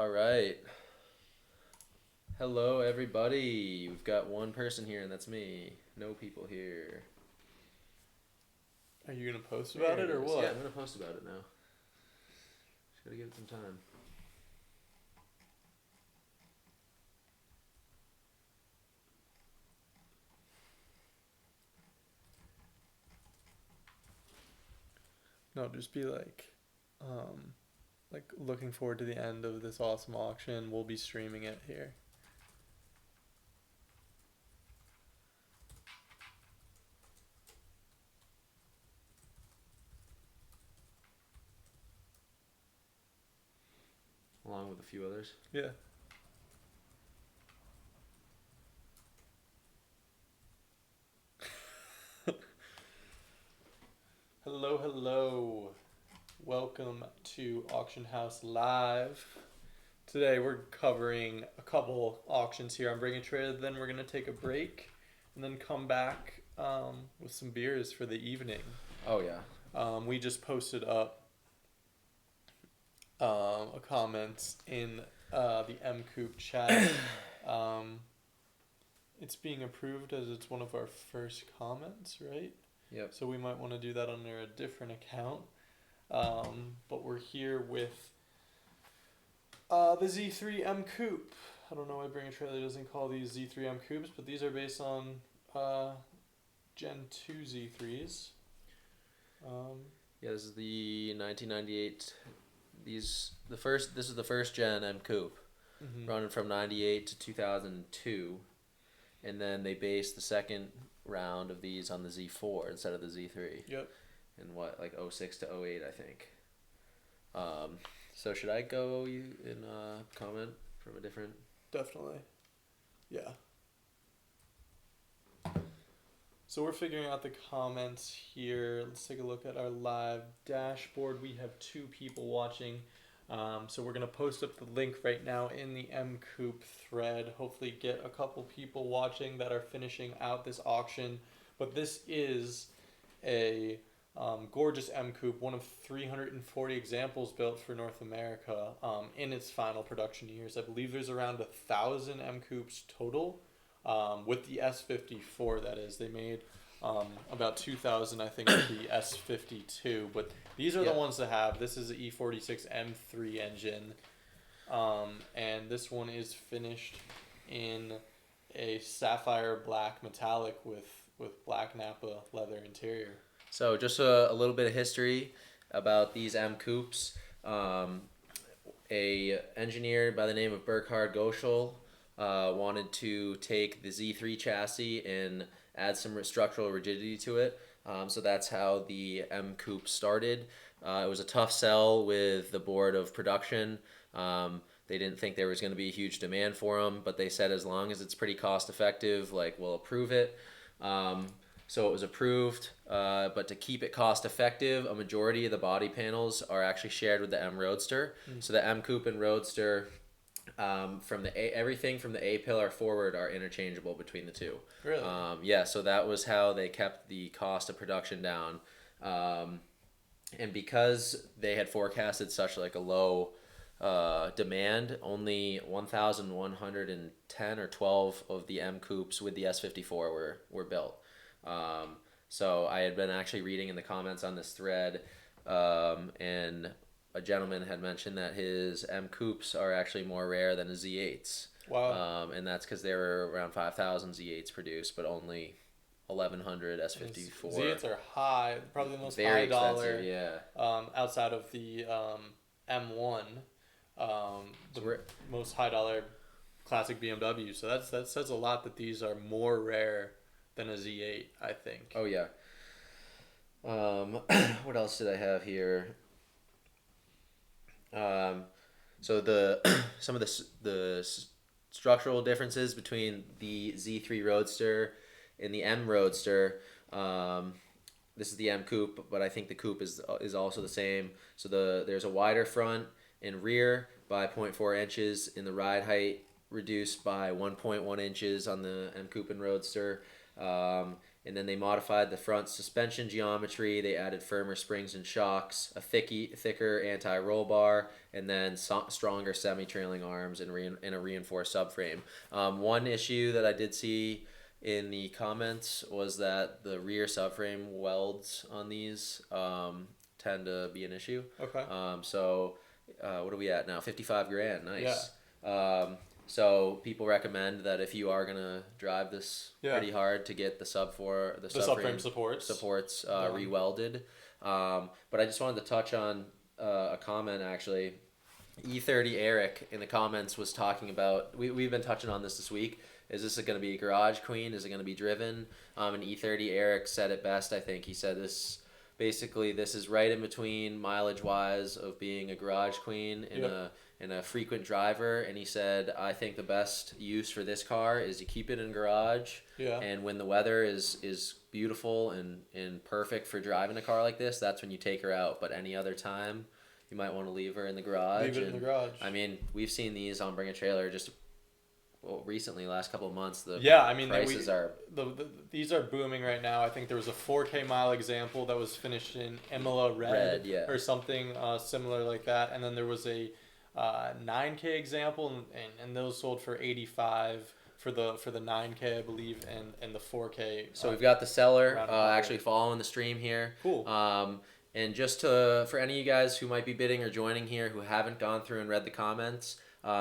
All right. Hello, everybody. We've got one person here, and that's me. No people here. Are you gonna post about There it or is. what? Yeah, I'm gonna post about it now. Just gotta give it some time. No, just be um, like looking forward to the end of this awesome auction. We'll be streaming it here. Along with a few others. Yeah. Hello, hello. Welcome to Auction House Live. Today we're covering a couple auctions here on Bring a Trade. Then we're gonna take a break and then come back with some beers for the evening. Oh yeah. We just posted up a comment in the M Coop chat. Um, it's being approved as it's one of our first comments, right? Yep. So we might want to do that under a different account. But we're here with the Z3 M Coupe. I don't know why Bring a Trailer doesn't call these Z3 M Coupes, but these are based on Gen 2 Z3s. Yeah, this is the 1998. This is the first gen M Coupe, running from 98 to 2002, and then they based the second round of these on the Z4 instead of the Z3. Yep. In what, like 06 to 08, I think. So should I go in comment from a different? Definitely. Yeah. So we're figuring out the comments here. Let's take a look at our live dashboard. We have 2 people watching. So we're going to post up the link right now in the M Coop thread. Hopefully get a couple people watching that are finishing out this auction. But this is a gorgeous M Coupe, one of 340 examples built for North America in its final production years. I believe there's around 1,000 M Coupes total. With the S54, that is, they made about 2,000, I think, with the S52. But these are the ones to have. This is the E46 M3 engine, and this one is finished in a sapphire black metallic with black Napa leather interior. So just a little bit of history about these M Coupes. A engineer by the name of Burkhard Goschel wanted to take the Z3 chassis and add some structural rigidity to it. So that's how the M Coupe started. It was a tough sell with the board of production. They didn't think there was going to be a huge demand for them, but they said as long as it's pretty cost effective, like, we'll approve it. So it was approved, but to keep it cost effective, a majority of the body panels are actually shared with the M Roadster. So the M Coupe and Roadster, everything from the A pillar forward are interchangeable between the two. Really? Yeah, so that was how they kept the cost of production down. And because they had forecasted such like a low demand, only 1,110 or 12 of the M Coupes with the S54 were built. So I had been actually reading in the comments on this thread, and a gentleman had mentioned that his M Coupes are actually more rare than his Z8s. Wow. And that's because there were around 5,000 Z8s produced, but only 1,100 S54. Z8s are high, probably the most Very high dollar. expensive, yeah. Outside of the M1, the most high dollar classic BMW. So that says a lot that these are more rare than a Z8, I think. Oh yeah. What else did I have here? So some of the structural differences between the Z3 Roadster and the M Roadster. This is the M Coupe, but I think the Coupe is also the same. So there's a wider front and rear by 0.4 inches in the ride height, reduced by 1.1 inches on the M Coupe and Roadster. And then they modified the front suspension geometry. They added firmer springs and shocks, a thicker anti-roll bar, and then stronger semi-trailing arms and a reinforced subframe. One issue that I did see in the comments was that the rear subframe welds on these tend to be an issue. Okay. So what are we at now? 55 grand. Nice. Yeah. So people recommend that if you are gonna drive this pretty hard, to get the subframe supports re-welded. But I just wanted to touch on a comment actually. E30 Eric in the comments was talking about, we've been touching on this week. Is this going to be a garage queen? Is it going to be driven? And E30 Eric said it best, I think. He said this is right in between mileage wise of being a garage queen and a frequent driver. And he said, I think the best use for this car is to keep it in garage. Yeah. And when the weather is beautiful and perfect for driving a car like this, that's when you take her out. But any other time, you might want to leave her in the garage. Leave it in the garage. I mean, we've seen these on Bring a Trailer just recently, last couple of months. Prices are... These are booming right now. I think there was a 4K mile example that was finished in Imola red or something similar like that. And then there was a 9K example, and those sold for 85 for the 9K, I believe, and the 4K. So we've got the seller actually following the stream here. Cool. And just for any of you guys who might be bidding or joining here who haven't gone through and read the comments,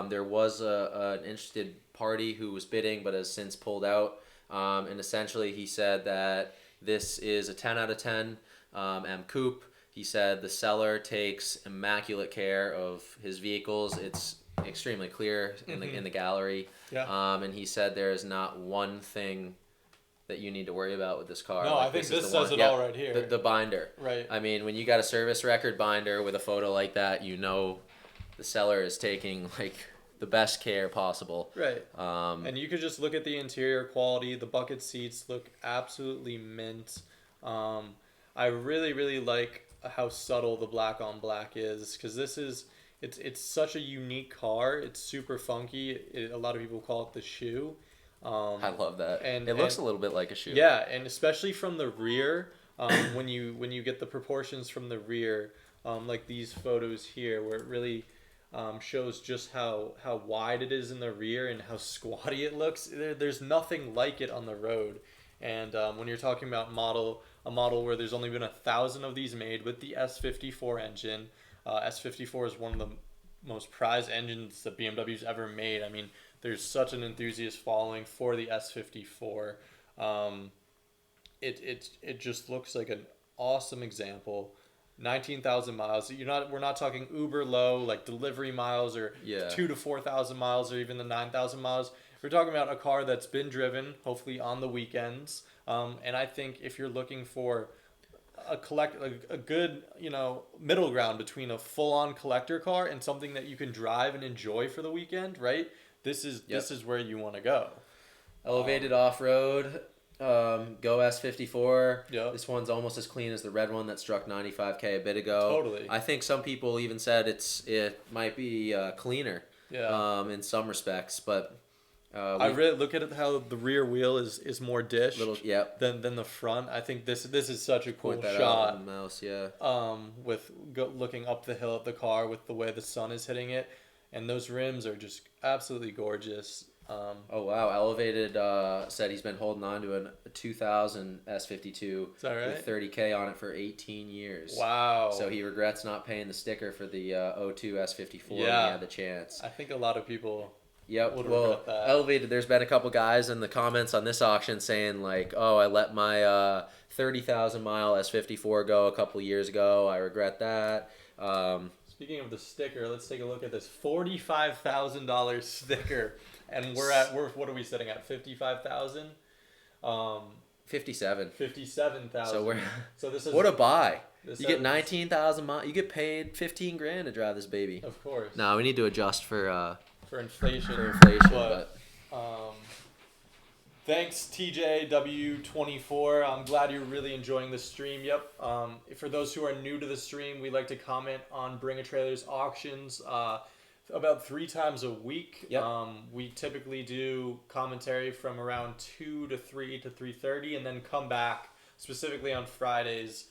there was an interested party who was bidding but has since pulled out. And essentially he said that this is a 10 out of 10 M Coupe. He said the seller takes immaculate care of his vehicles. It's extremely clear in the gallery. Yeah. And he said there is not one thing that you need to worry about with this car. No, I think this says it all right here. The binder. Right. I mean, when you got a service record binder with a photo like that, you know the seller is taking like the best care possible. Right. And you could just look at the interior quality. The bucket seats look absolutely mint. I really, really like how subtle the black on black is, because it's such a unique car. It's super funky. A lot of people call it the shoe. I love that. And it looks a little bit like a shoe. Yeah, and especially from the rear, when you get the proportions from the rear, like these photos here, where it really shows just how wide it is in the rear and how squatty it looks. There's nothing like it on the road. And when you're talking about a model where there's only been 1,000 of these made with the S54 engine, S54 is one of the most prized engines that BMW's ever made. I mean, there's such an enthusiast following for the S54. It just looks like an awesome example. 19,000 miles. We're not talking uber low like delivery miles or 2,000 to 4,000 miles or even the 9,000 miles. We're talking about a car that's been driven, hopefully on the weekends. And I think if you're looking for a good, middle ground between a full-on collector car and something that you can drive and enjoy for the weekend, right? This is where you want to go. Elevated off-road, go S54. Yep. This one's almost as clean as the red one that struck 95K a bit ago. Totally. I think some people even said it might be cleaner. Yeah. In some respects, but I really look at it how the rear wheel is more dished than the front. I think this is such a cool shot. On the mouse, yeah. With looking up the hill at the car with the way the sun is hitting it, and those rims are just absolutely gorgeous. Oh wow! Elevated said he's been holding on to a 2000 S52 is that right? with 30K on it for 18 years. Wow! So he regrets not paying the sticker for the 02 S54 when he had the chance. I think a lot lot Yep. Well, Elevated, there's been a couple guys in the comments on this auction saying like, oh, I let my 30,000 mile S54 go a couple years ago. I regret that. Speaking of the sticker, let's take a look at this $45,000 sticker. And what are we sitting at? 55,000? 57. 57,000. So this is what a buy. You get 19,000 miles. You get paid 15 grand to drive this baby. Of course. No, we need to adjust for inflation. But thanks TJW24. I'm glad you're really enjoying the stream. Yep. For those who are new to the stream, we like to comment on Bring a Trailer's auctions. about 3 times a week. Yep. We typically do commentary from around 2 to 3 to 3:30, and then come back specifically on Fridays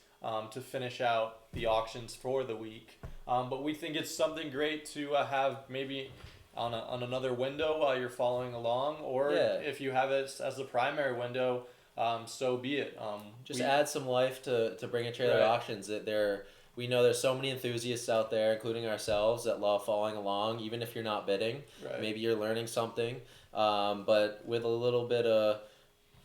to finish out the auctions for the week. But we think it's something great to have maybe on another window while you're following along, or if you have it as the primary window, so be it. Just add some life to Bring a Trailer auctions. That we know there's so many enthusiasts out there, including ourselves, that love following along, even if you're not bidding. Right. Maybe you're learning something, but with a little bit of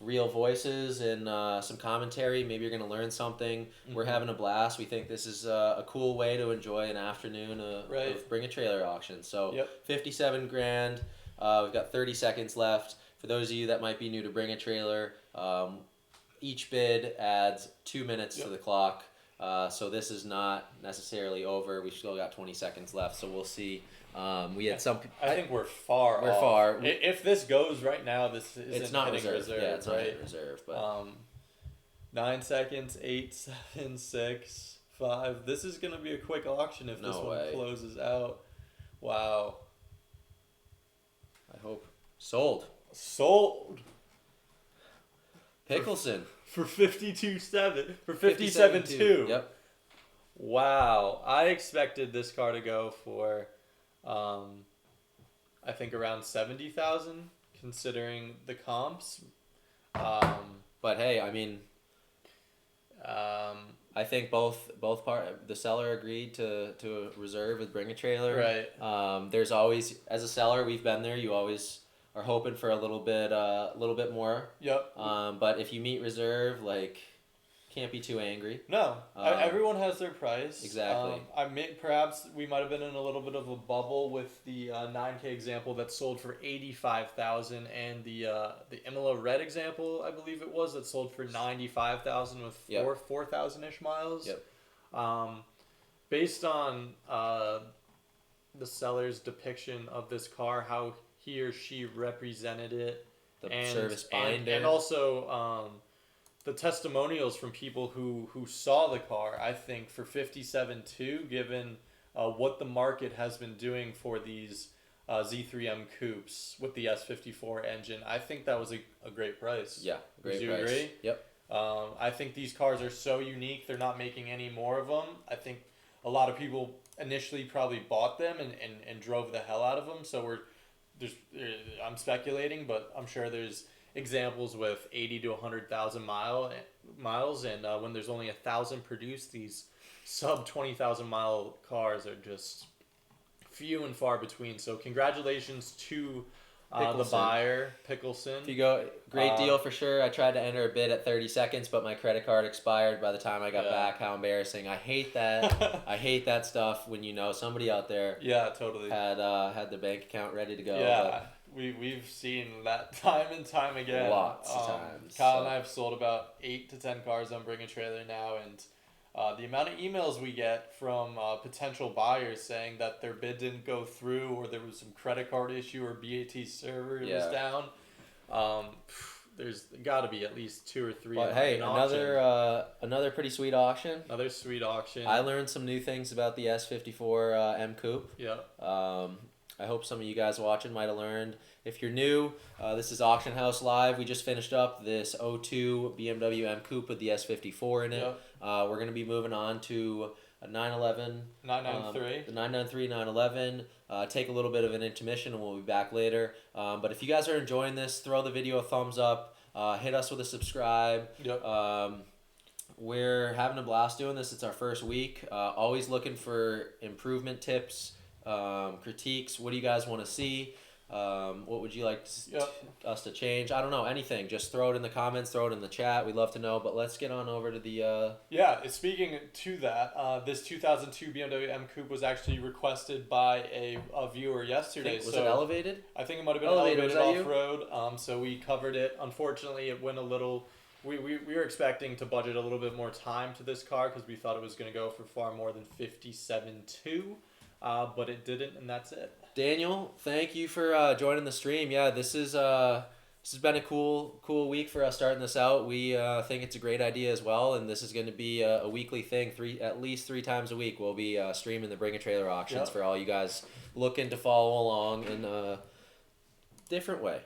real voices and some commentary, maybe you're going to learn something. Mm-hmm. We're having a blast. We think this is a cool way to enjoy an afternoon of Bring a Trailer auction. So 57 grand. We've got 30 seconds left. For those of you that might be new to Bring a Trailer, each bid adds 2 minutes to the clock. So this is not necessarily over. We still got 20 seconds left, so we'll see. We had some. I think we're far. We're far. If this goes right now, this isn't it's not hitting reserve. Yeah, it's not hitting reserve. But 9 seconds, 8, 7, 6, 5. This is gonna be a quick auction if this one closes out. Wow. I hope sold. Pickleson. For 52.7 for 57.2. Yep. Wow. I expected this car to go for I think around 70,000 considering the comps. But hey, I mean I think the seller agreed to reserve with Bring a Trailer. Right. There's always, as a seller, we've been there, you always are hoping for a little bit more. Yep. But if you meet reserve, can't be too angry. No. Everyone has their price. Exactly. Perhaps we might have been in a little bit of a bubble with the 9K example that sold for 85,000, and the Imola Red example, I believe it was, that sold for 95,000 with 4,000-ish miles. Yep. Based on the seller's depiction of this car, how he or she represented it, service binder, and also the testimonials from people who saw the car. I think for 57.2, given what the market has been doing for these Z3M coupes with the S54 engine, I think that was a great price. Yeah, great price. Do you agree? Yep. I think these cars are so unique. They're not making any more of them. I think a lot of people initially probably bought them and drove the hell out of them. So I'm speculating, but I'm sure there's examples with 80 to 100,000 miles, and when there's only 1,000 produced, these sub 20,000 mile cars are just few and far between. So congratulations to the buyer, Pickleson. If you go, great deal for sure. I tried to enter a bid at 30 seconds, but my credit card expired by the time I got back. How embarrassing. I hate that. I hate that stuff when somebody out there totally had the bank account ready to go. Yeah, we've seen that time and time again. Lots of times. Kyle and I have sold about 8 to 10 cars on Bring a Trailer now, and the amount of emails we get from potential buyers saying that their bid didn't go through, or there was some credit card issue, or BAT server was down. There's got to be at least 2 or 3. But hey, another pretty sweet auction. Another sweet auction. I learned some new things about the S54 M Coupe. Yeah. I hope some of you guys watching might have learned. If you're new, this is Auction House Live. We just finished up this 02 BMW M Coupe with the S54 in it. Yep. We're going to be moving on to a 911. 993. The 993 911. Take a little bit of an intermission and we'll be back later. But if you guys are enjoying this, throw the video a thumbs up. Hit us with a subscribe. Yep. We're having a blast doing this. It's our first week. Always looking for improvement tips, critiques. What do you guys want to see? What would you like us to change? I don't know, anything. Just throw it in the comments, throw it in the chat. We'd love to know. But let's get on over to the... Speaking to that, this 2002 BMW M Coupe was actually requested by a viewer yesterday. Was it elevated? I think it might have been elevated off-road. So we covered it. Unfortunately, it went a little... We were expecting to budget a little bit more time to this car because we thought it was going to go for far more than 57.2. But it didn't, and that's it. Daniel, thank you for joining the stream. Yeah, this is This has been a cool week for us starting this out. We think it's a great idea as well, and this is going to be a weekly thing. At least 3 times a week, we'll be streaming the Bring a Trailer auctions Yep. for all you guys looking to follow along in a different way,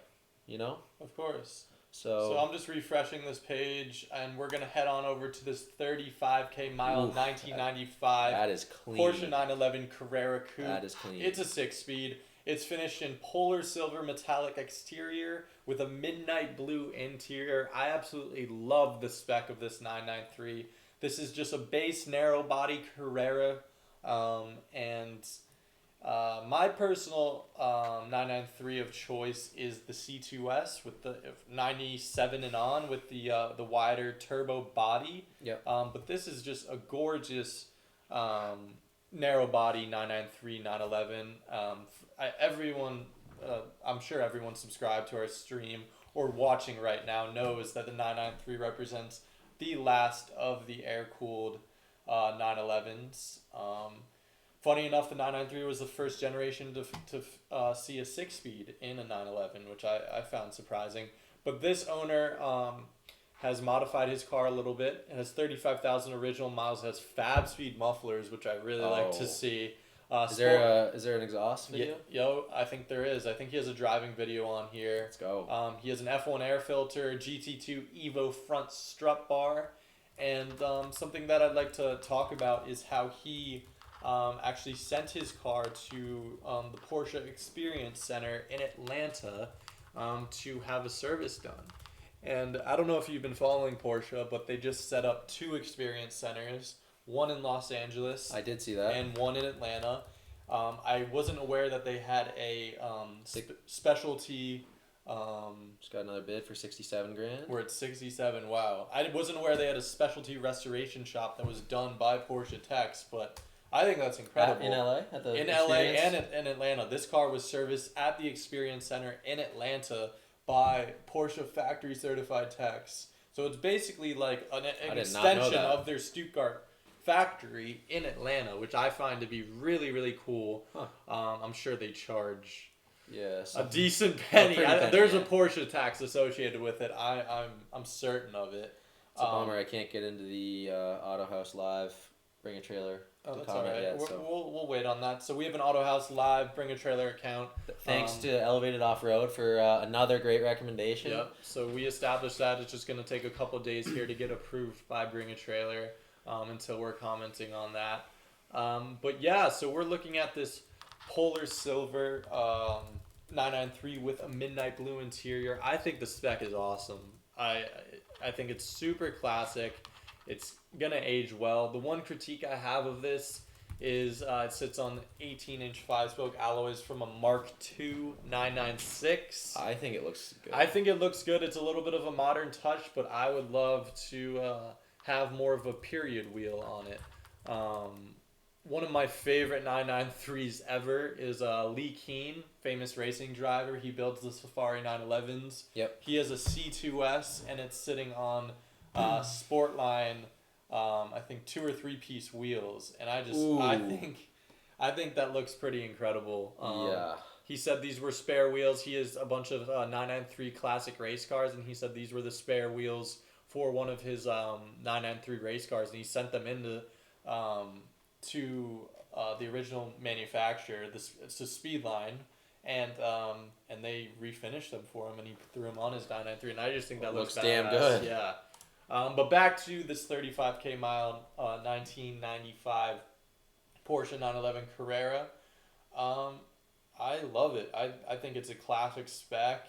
you know. Of course. So So I'm just refreshing this page, and we're gonna head on over to this 35K mile Oof, 1995 that is clean. Porsche 911 Carrera Coupe. That is clean. It's a 6-speed. It's finished in polar silver metallic exterior with a midnight blue interior. I absolutely love the spec of this 993. This is just a base narrow body Carrera, and my personal 993 of choice is the C2S with the 97 and on with the wider turbo body. Yep. But this is just a gorgeous narrow body 993 911. I'm sure everyone subscribed to our stream or watching right now knows that the 993 represents the last of the air-cooled 911s. Funny enough, the 993 was the first generation to see a 6-speed in a 911, which I found surprising. But this owner has modified his car a little bit. It has 35,000 original miles. It has fab speed mufflers, which I really like to see. Is there an exhaust video? I think there is. I think he has a driving video on here. Let's go. He has an F1 air filter, GT2 Evo front strut bar, and something that I'd like to talk about is how he actually sent his car to the Porsche Experience Center in Atlanta to have a service done. And I don't know if you've been following Porsche, but they just set up 2 experience centers, one in Los Angeles. I did see that. And one in Atlanta. I wasn't aware that they had a specialty. Just got another bid for 67 grand. We're at 67. Wow. I wasn't aware they had a specialty restoration shop that was done by Porsche Techs, but I think that's incredible. In LA? In LA and in Atlanta. This car was serviced at the Experience Center in Atlanta by Porsche factory certified techs. So it's basically like an extension of their Stuttgart factory in Atlanta, which I find to be really, really cool. Huh. I'm sure they charge a decent penny. penny. There's a Porsche tax associated with it. I'm certain of it. It's a bummer I can't get into the Auto House Live Bring a Trailer Oh, to that's all comment right. yet. So. We'll wait on that. So we have an Auto House Live Bring a Trailer account. Thanks to Elevated Off Road for another great recommendation. Yep. So we established that. It's just going to take a couple days here to get approved by Bring a Trailer until we're commenting on that. But yeah, so we're looking at this polar silver 993 with a midnight blue interior. I think the spec is awesome. I think it's super classic. It's going to age well. The one critique I have of this is it sits on 18-inch 5-spoke alloys from a Mark II 996. I think it looks good. I think it looks good. It's a little bit of a modern touch, but I would love to have more of a period wheel on it. One of my favorite 993s ever is Lee Keen, famous racing driver. He builds the Safari 911s. Yep. He has a C2S, and it's sitting on Sportline, I think 2 or 3 piece wheels, and I think that looks pretty incredible. Yeah. He said these were spare wheels. He has a bunch of 993 classic race cars, and he said these were the spare wheels for one of his 993 race cars, and he sent them into to the original manufacturer. It's a Speedline, and they refinished them for him, and he threw them on his 993, and I just think that looks damn badass. good. Yeah. But back to this 35K mile 1995 Porsche 911 Carrera. I love it. I think it's a classic spec.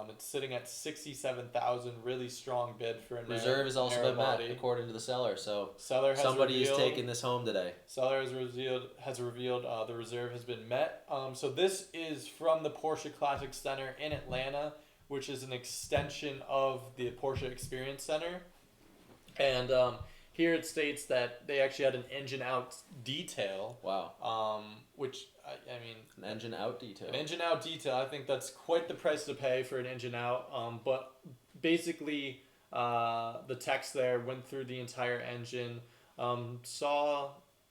It's sitting at 67,000, really strong bid for a Reserve has also been met according to the seller. So somebody is taking this home today. Seller has revealed the reserve has been met. So this is from the Porsche Classic Center in Atlanta, which is an extension of the Porsche Experience Center. And here it states that they actually had an engine out detail. Wow. Which, I mean... An engine out detail. An engine out detail. I think that's quite the price to pay for an engine out. But basically, the text there went through the entire engine.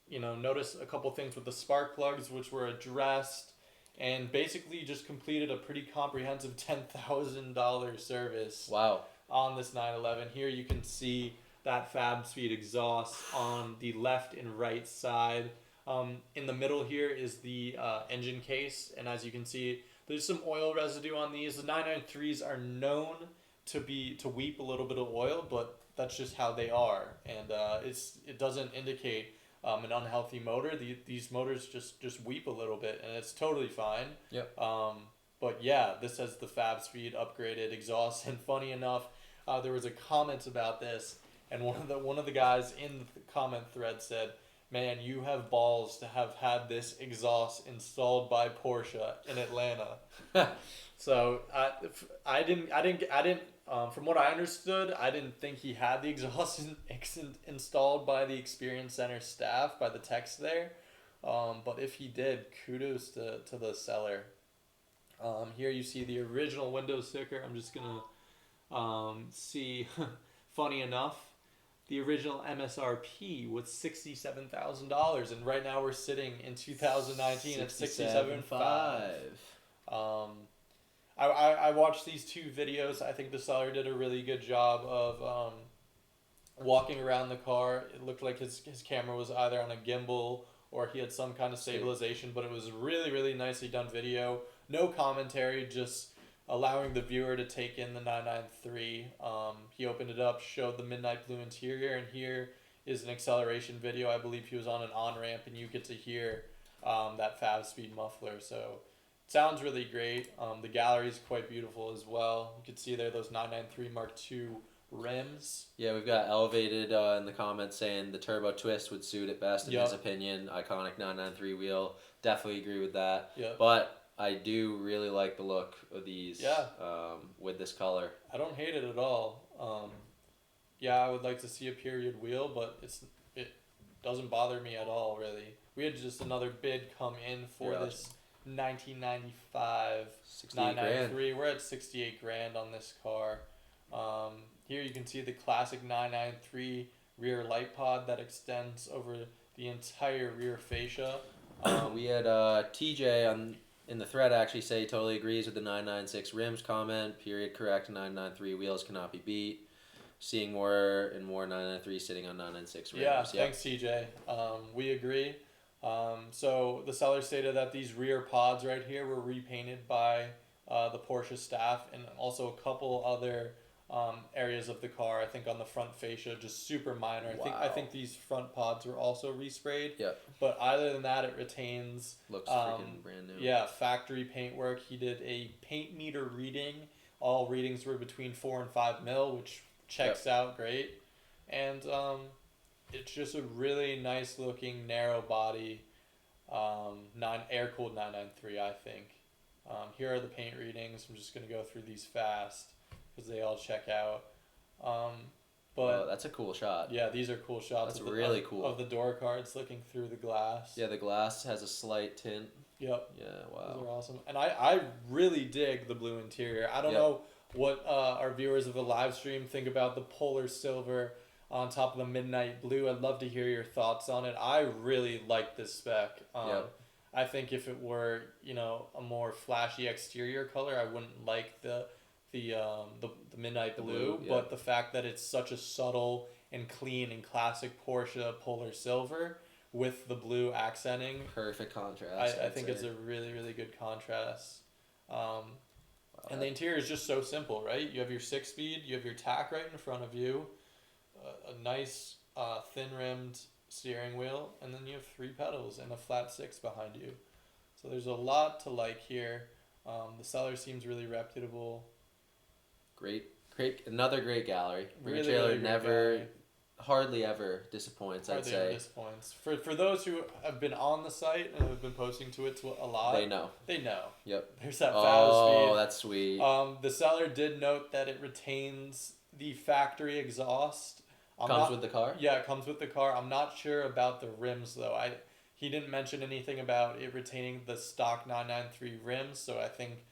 Noticed a couple things with the spark plugs, which were addressed. and basically just completed a pretty comprehensive $10,000 service Wow. on this 911. Here you can see that Fab Speed exhaust on the left and right side. In the middle here is the engine case, and as you can see, there's some oil residue on these. The 993s are known to weep a little bit of oil, but that's just how they are, and it doesn't indicate an unhealthy motor. These motors just weep a little bit, and it's totally fine. Yep. But yeah, this has the Fab Speed upgraded exhaust, and funny enough, there was a comment about this, and one of the guys in the comment thread said, "Man, you have balls to have had this exhaust installed by Porsche in Atlanta." So I didn't. From what I understood, I didn't think he had the exhaust installed by the Experience Center staff, by the techs there. But if he did, kudos to the seller. Here you see the original window sticker. I'm just gonna see. Funny enough, the original MSRP was $67,000, and right now we're sitting in 2019 at $67,500. I watched these two videos. I think the seller did a really good job of walking around the car. It looked like his camera was either on a gimbal or he had some kind of stabilization, but it was really, really nicely done video. No commentary, just allowing the viewer to take in the 993. He opened it up, showed the midnight blue interior, and here is an acceleration video. I believe he was on an on-ramp, and you get to hear that Fab Speed muffler. So sounds really great. The gallery is quite beautiful as well. You can see there those 993 Mark II rims. Yeah, we've got Elevated in the comments saying the turbo twist would suit it best in his opinion. Iconic 993 wheel. Definitely agree with that. Yep. But I do really like the look of these with this color. I don't hate it at all. Yeah, I would like to see a period wheel, but it doesn't bother me at all, really. We had just another bid come in for this 1995 993. We're at 68 grand on this car. Here you can see the classic 993 rear light pod that extends over the entire rear fascia. We had TJ in the thread actually say he totally agrees with the 996 rims comment. Period correct. 993 wheels cannot be beat. Seeing more and more 993 sitting on 996 rims. Yeah, thanks TJ. We agree. So the seller stated that these rear pods right here were repainted by the Porsche staff, and also a couple other areas of the car. I think on the front fascia, just super minor. Wow. I think these front pods were also resprayed. Yep. But other than that, it retains looks freaking brand new. Yeah, factory paint work. He did a paint meter reading. All readings were between 4 and 5 mil, which checks out great. And it's just a really nice looking narrow body, air cooled 993. I think. Here are the paint readings. I'm just gonna go through these fast because they all check out. But that's a cool shot. Yeah, these are cool shots. That's really cool. Of the door cards looking through the glass. Yeah, the glass has a slight tint. Yep. Yeah, wow. Those are awesome. And I really dig the blue interior. I don't know what our viewers of the live stream think about the polar silver on top of the midnight blue. I'd love to hear your thoughts on it. I really like this spec. I think if it were, a more flashy exterior color, I wouldn't like the midnight blue, but the fact that it's such a subtle and clean and classic Porsche polar silver with the blue accenting, perfect contrast. I think it's a really, really good contrast. And the interior is just so simple, right? You have your 6-speed, you have your tack right in front of you, a nice thin rimmed steering wheel, and then you have 3 pedals and a flat 6 behind you. So there's a lot to like here. The seller seems really reputable. Great, another great gallery. Really, Trailer never, hardly ever disappoints. I'd say. Hardly disappoints. For those who have been on the site and have been posting to it a lot, they know. Yep. There's that Fab Speed. Oh, that's sweet. The seller did note that it retains the factory exhaust. Comes with the car? Yeah, it comes with the car. I'm not sure about the rims though. He didn't mention anything about it retaining the stock 993 rims, so I think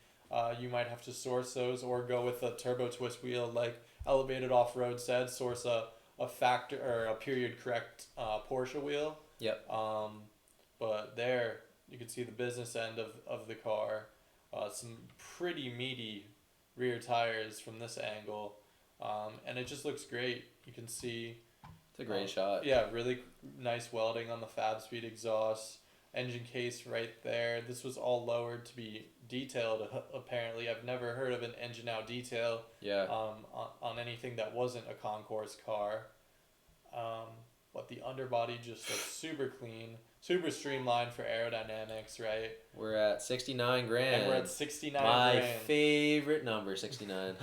you might have to source those or go with a turbo twist wheel like Elevated Off-Road said, source a period correct Porsche wheel. Yep. But there You can see the business end of the car. Some pretty meaty rear tires from this angle. And it just looks great. You can see... It's a great shot. Yeah, really nice welding on the Fab Speed exhaust. Engine case right there. This was all lowered to be detailed, apparently. I've never heard of an engine out detail on anything that wasn't a concourse car. But the underbody just looks super clean, super streamlined for aerodynamics, right? We're at 69 grand. And we're at 69 My grand. favorite number, 69.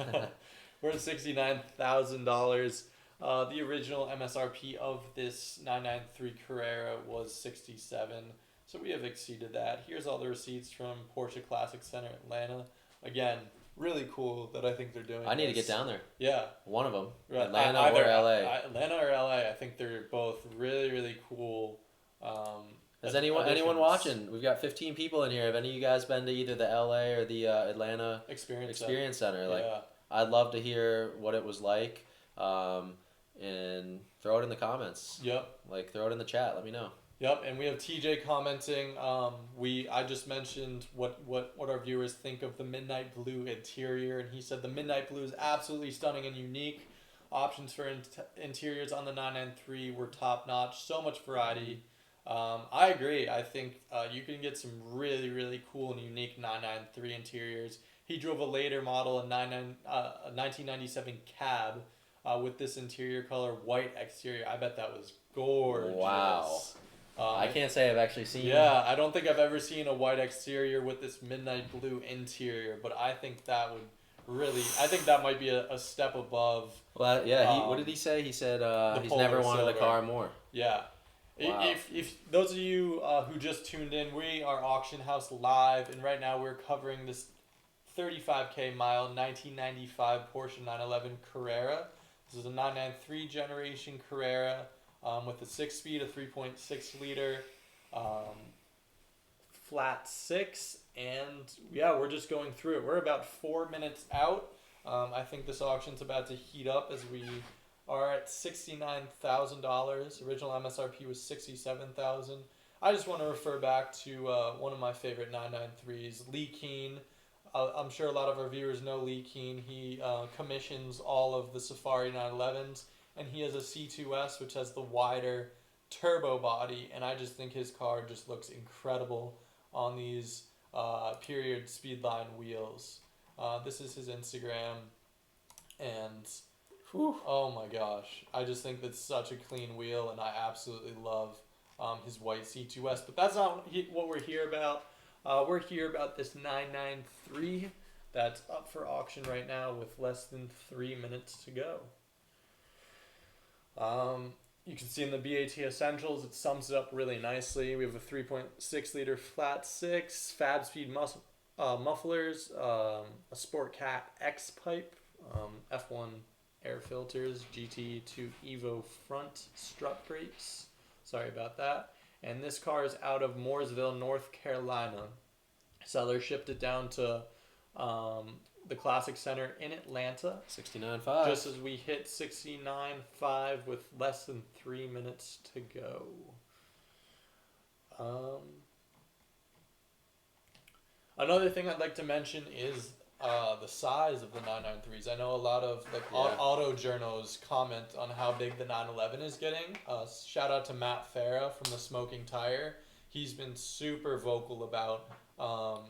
We're at $69,000. The original MSRP of this 993 Carrera was 67, so we have exceeded that. Here's all the receipts from Porsche Classic Center Atlanta. Again, really cool that I think they're doing I need to this. get down there. Yeah. One of them. Right. Atlanta Either or LA. Atlanta or LA. I think they're both really, really cool. Has anyone watching? We've got 15 people in here. Have any of you guys been to either the LA or the Atlanta Experience Center? Like, yeah. I'd love to hear what it was like. And throw it in the comments. Yep. Like, throw it in the chat. Let me know. Yep, and we have TJ commenting. I just mentioned what our viewers think of the midnight blue interior, and he said the midnight blue is absolutely stunning and unique. Options for interiors on the 993 were top notch. So much variety. I agree. I think you can get some really, really cool and unique 993 interiors. He drove a later model, a 1997 cab. With this interior color, white exterior. I bet that was gorgeous. Wow. I can't say I've actually seen... Yeah, I don't think I've ever seen a white exterior with this midnight blue interior, but I think that would really... I think that might be a step above... Well, yeah, what did he say? He said he's never wanted a car more. Yeah. Wow. If those of you who just tuned in, we are Auction House Live, and right now we're covering this 35K mile 1995 Porsche 911 Carrera. This is a 993 generation Carrera with a 6-speed, a 3.6 liter, flat 6, and yeah, we're just going through it. We're about 4 minutes out. I think this auction's about to heat up as we are at $69,000. Original MSRP was $67,000. I just want to refer back to one of my favorite 993s, Lee Keane. I'm sure a lot of our viewers know Lee Keane. He commissions all of the Safari 911s, and he has a C2S, which has the wider turbo body, and I just think his car just looks incredible on these period Speedline wheels. This is his Instagram, and oh my gosh, I just think that's such a clean wheel, and I absolutely love his white C2S, but that's not what we're here about. We're here about this 993 that's up for auction right now with less than 3 minutes to go. You can see in the BAT Essentials, it sums it up really nicely. We have a 3.6 liter flat 6, Fab Speed mufflers, a Sport Cat X pipe, F1 air filters, GT2 Evo front strut brakes. Sorry about that. And this car is out of Mooresville, North Carolina. Seller shipped it down to the Classic Center in Atlanta. 69.5. Just as we hit 69.5 with less than 3 minutes to go. Another thing I'd like to mention is the size of the 993s. I know a lot of auto journos comment on how big the 911 is getting. Shout out to Matt Farah from the Smoking Tire. He's been super vocal about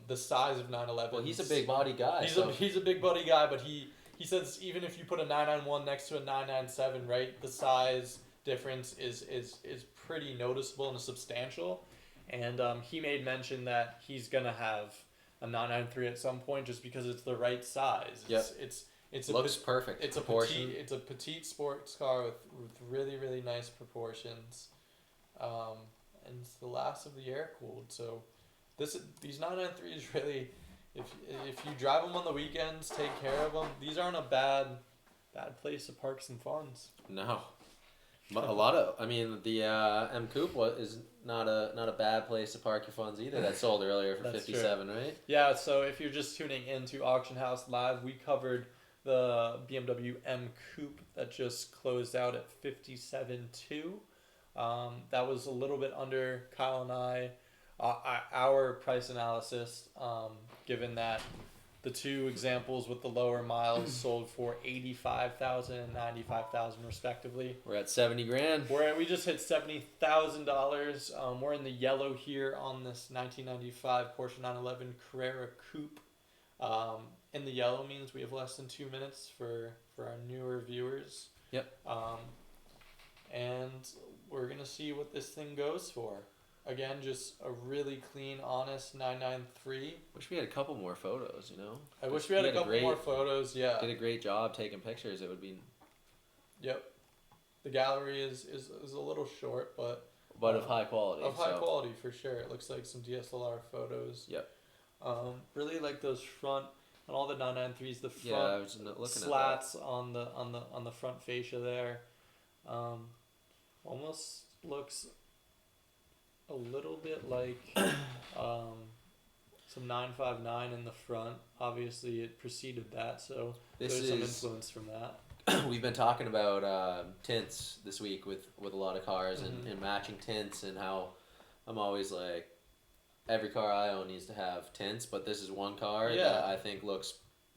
the size of 911. Well, he's a big body guy. He's a big body guy, but he says even if you put a 991 next to a 997, right, the size difference is pretty noticeable and substantial. And he made mention that he's gonna have a 993 at some point just because it's the right size. It's looks perfect. It's a petite sports car with really, really nice proportions. And it's the last of the air cooled. So these 993s really, if you drive them on the weekends, take care of them. These aren't a bad place to park some funds. No. But the M Coupe is not a bad place to park your funds either. That sold earlier for 57, true. Right? Yeah. So if you're just tuning into Auction House Live, we covered the BMW M Coupe that just closed out at 57.2. That was a little bit under Kyle and I our price analysis, given that the two examples with the lower miles sold for 85,000 and 95,000 respectively. We're at 70 grand. We just hit $70,000. We're in the yellow here on this 1995 Porsche 911 Carrera Coupe. In the yellow means we have less than 2 minutes for our newer viewers. Yep. And we're gonna see what this thing goes for. Again, just a really clean, honest 993. Wish we had a couple more photos, you know? I wish we had a couple more photos, yeah. Did a great job taking pictures. It would be... Yep. The gallery is a little short, but of high quality. Of high quality, for sure. It looks like some DSLR photos. Yep. Really like those front, on all the 993s, the front yeah, I was looking slats at that. on the front fascia there. Almost looks a little bit like some 959 in the front. Obviously, it preceded that, so there's some influence from that. We've been talking about tints this week with a lot of cars and matching tints, and how I'm always like, every car I own needs to have tints, but this is one car that I think looks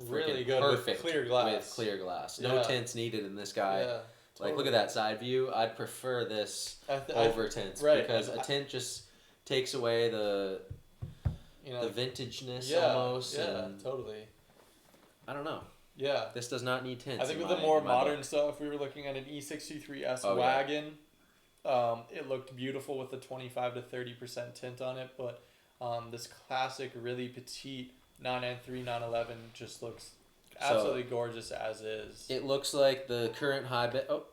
really good perfect with clear glass. With clear glass. No tints needed in this guy. Yeah. Like, look at that side view. I'd prefer this over tints, because a tint just takes away the vintageness almost. Yeah, and totally. I don't know. Yeah. This does not need tints. I think with the more modern stuff, we were looking at an E63S wagon. Yeah. It looked beautiful with the 25 to 30% tint on it, but this classic, really petite 993 911 just looks absolutely gorgeous as is. It looks like the current high bid. Oh,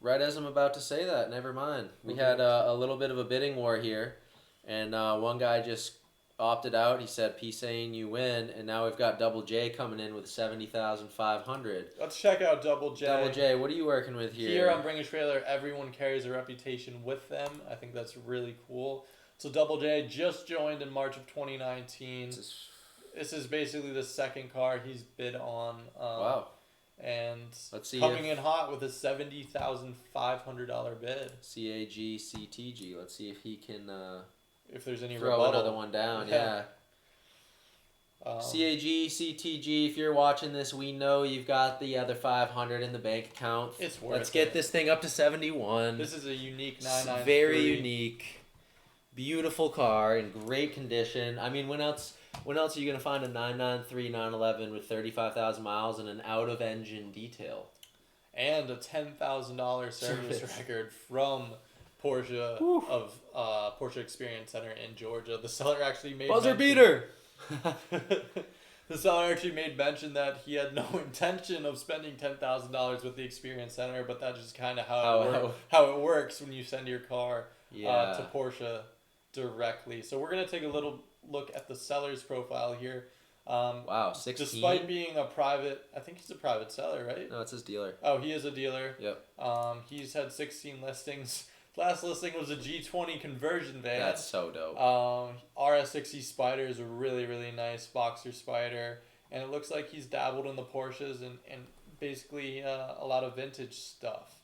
right as I'm about to say that, never mind. We had a little bit of a bidding war here, and one guy just opted out. He said, "Peace saying you win," and now we've got Double J coming in with 70,500. Let's check out Double J. Double J, what are you working with here? Here on Bring a Trailer, everyone carries a reputation with them. I think that's really cool. So Double J just joined in March of 2019. This is basically the second car he's bid on. Wow. And let's see coming in hot with a $70,500 bid. CAG CTG. Let's see if he can if there's any throw rebuttal. Another one down. Yeah. CAG CTG. If you're watching this, we know you've got the other 500 in the bank account. It's worth Let's get this thing up to 71. This is a unique 993. Very unique, beautiful car in great condition. I mean, when else are you going to find a 993 911 with 35,000 miles and an out-of-engine detail? And a $10,000 service record from Porsche of Porsche Experience Center in Georgia. The seller actually made buzzer beater. The seller actually made mention that he had no intention of spending $10,000 with the Experience Center, but that's just kind of how it works when you send your car to Porsche directly. So we're gonna take a little look at the seller's profile here. Wow, 16. Despite being I think he's a private seller, right? No, it's his dealer. Oh, he is a dealer. Yep. He's had 16 listings. Last listing was a G20 conversion van. That's so dope. RS60 Spider is a really, really nice boxer Spider. And it looks like he's dabbled in the Porsches and basically a lot of vintage stuff.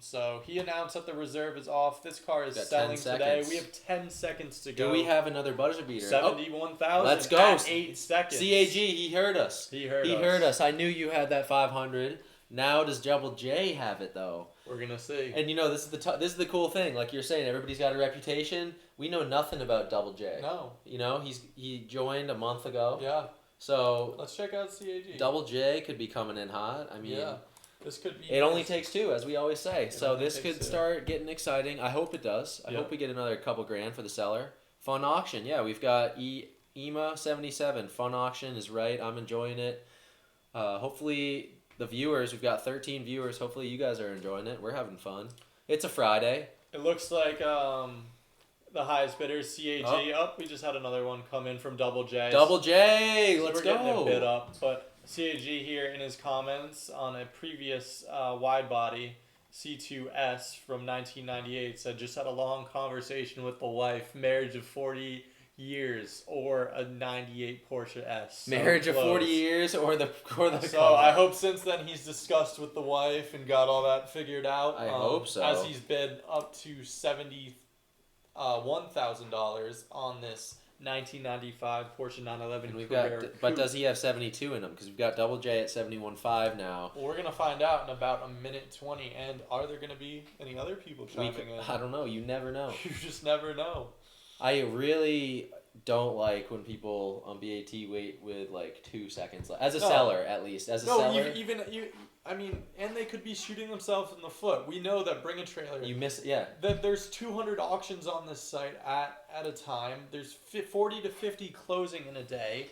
So he announced that the reserve is off. This car is selling today. We have 10 seconds to go. Do we have another buzzer beater? 71,000. Let's go. At 8 seconds. CAG, he heard us. He heard us. I knew you had that 500. Now does Double J have it though? We're gonna see. And you know, this is the cool thing. Like you're saying, everybody's got a reputation. We know nothing about Double J. No. You know, he joined a month ago. Yeah. So let's check out CAG. Double J could be coming in hot. I mean, this could be. It only takes two, as we always say. So this could start getting exciting. I hope it does. I hope we get another couple grand for the seller. Fun auction. Yeah, we've got EMA 77. Fun auction is right. I'm enjoying it. Hopefully the viewers, we've got 13 viewers. Hopefully you guys are enjoying it. We're having fun. It's a Friday. It looks like the highest bidder is CAG. We just had another one come in from Double J. Double J, so let's we're go. Getting a bid up, but CAG here in his comments on a previous wide body C2S from 1998 said, just had a long conversation with the wife, marriage of 40 years or a 98 Porsche S. So marriage of 40 years or the So I hope since then he's discussed with the wife and got all that figured out. I hope so. As he's bid up to 70 $1,000 on this 1995 Porsche 911 And we've Carrera got, but Coupe. does he have 72 in him? Because we've got Double J at 71.5 now. Well, we're gonna find out in about a minute 20. And are there gonna be any other people chiming in? I don't know. You never know. You just never know. I really don't like when people on BAT wait with like 2 seconds left. As a seller, at least. As a seller. Even you. I mean, and they could be shooting themselves in the foot. We know that Bring a Trailer. You miss, yeah. That there's 200 auctions on this site at a time. There's 40 to 50 closing in a day.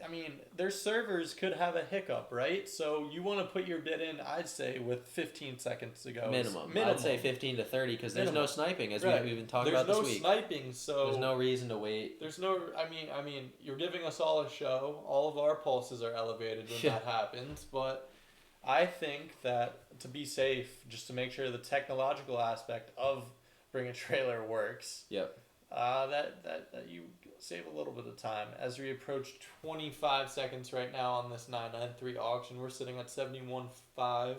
I mean, their servers could have a hiccup, right? So you want to put your bid in, I'd say, with 15 seconds to go. Minimum. I'd say 15 to 30 because there's no sniping, as we've been talking about this week. There's no sniping, so there's no reason to wait. There's no. I mean, you're giving us all a show. All of our pulses are elevated when that happens, but I think that to be safe, just to make sure the technological aspect of Bring a Trailer works. Yep. That you save a little bit of time. As we approach 25 seconds right now on this 993 auction, we're sitting at 71.5. I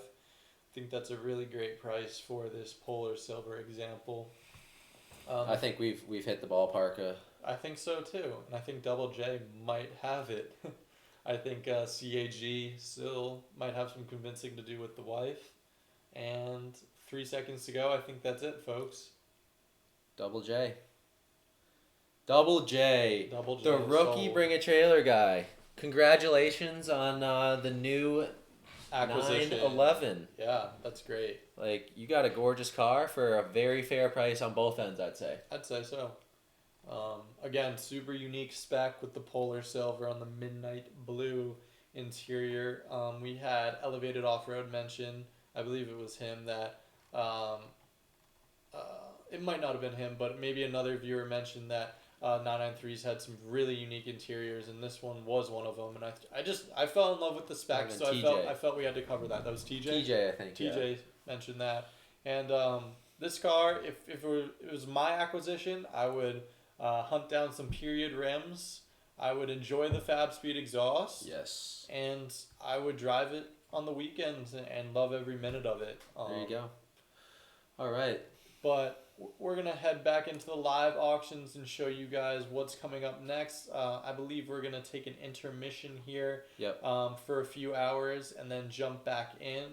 think that's a really great price for this Polar Silver example. I think we've hit the ballpark. I think so too, and I think Double J might have it. I think CAG still might have some convincing to do with the wife. And 3 seconds to go. I think that's it, folks. Double J. Double J. The rookie sold. Bring a Trailer guy. Congratulations on the new acquisition 911. Yeah, that's great. Like, you got a gorgeous car for a very fair price on both ends, I'd say. I'd say so. Again, super unique spec with the Polar Silver on the midnight blue interior. We had Elevated Off-Road mention. I believe it was him that... it might not have been him, but maybe another viewer mentioned that 993s had some really unique interiors, and this one was one of them. And I fell in love with the specs, so I felt we had to cover that. That was TJ. TJ, I think. TJ mentioned that, and this car, if it was my acquisition, I would hunt down some period rims. I would enjoy the Fab Speed exhaust. Yes. And I would drive it on the weekends and love every minute of it. There you go. All right. But we're going to head back into the live auctions and show you guys what's coming up next. I believe we're going to take an intermission here for a few hours and then jump back in.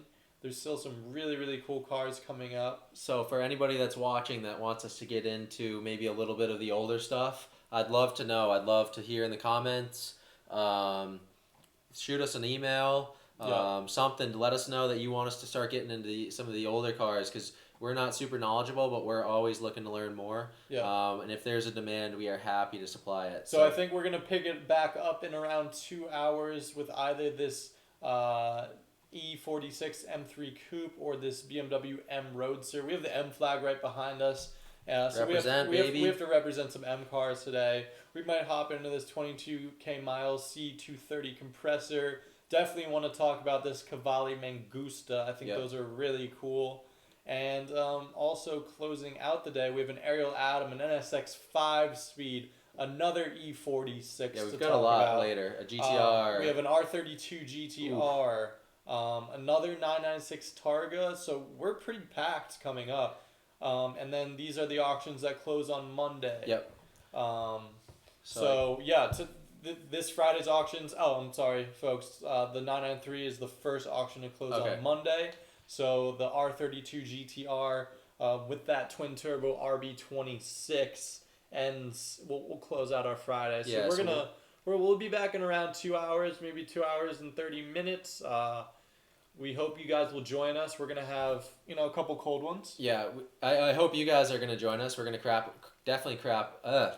There's still some really, really cool cars coming up. So for anybody that's watching that wants us to get into maybe a little bit of the older stuff, I'd love to know. I'd love to hear in the comments. Shoot us an email, something to let us know that you want us to start getting into some of the older cars, because we're not super knowledgeable, but we're always looking to learn more. Yeah. And if there's a demand, we are happy to supply it. So I think we're going to pick it back up in around 2 hours with either this E46 M3 Coupe or this BMW M Roadster. We have the M flag right behind us. So we have to represent some M cars today. We might hop into this 22K miles C230 compressor. Definitely want to talk about this Cavalli Mangusta. I think those are really cool. And also closing out the day, we have an Ariel Atom, an NSX 5-speed, another E46 Yeah, we've got a lot later. A GTR. We have an R32 GTR, another 996 Targa. So we're pretty packed coming up. And then these are the auctions that close on Monday. Yep. This Friday's auctions. Oh, I'm sorry, folks. The 993 is the first auction to close on Monday. So the R32 GTR with that twin turbo RB26 ends. We'll close out our Friday. So we'll be back in around 2 hours, maybe 2 hours and 30 minutes. We hope you guys will join us. We're gonna have a couple cold ones. Yeah, I hope you guys are gonna join us. We're gonna crack a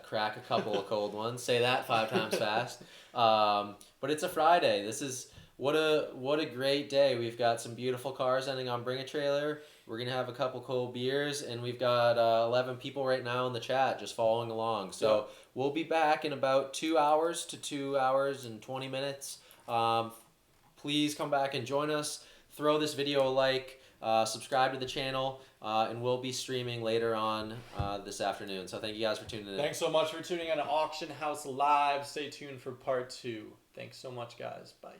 couple of cold ones. Say that 5 times fast. But it's a Friday. This is what a great day. We've got some beautiful cars ending on Bring a Trailer. We're gonna have a couple cold beers, and we've got 11 people right now in the chat just following along. So we'll be back in about 2 hours to 2 hours and 20 minutes. Please come back and join us. Throw this video a like, subscribe to the channel, and we'll be streaming later on this afternoon. So thank you guys for tuning in. Thanks so much for tuning in to Auction House Live. Stay tuned for part 2. Thanks so much, guys. Bye.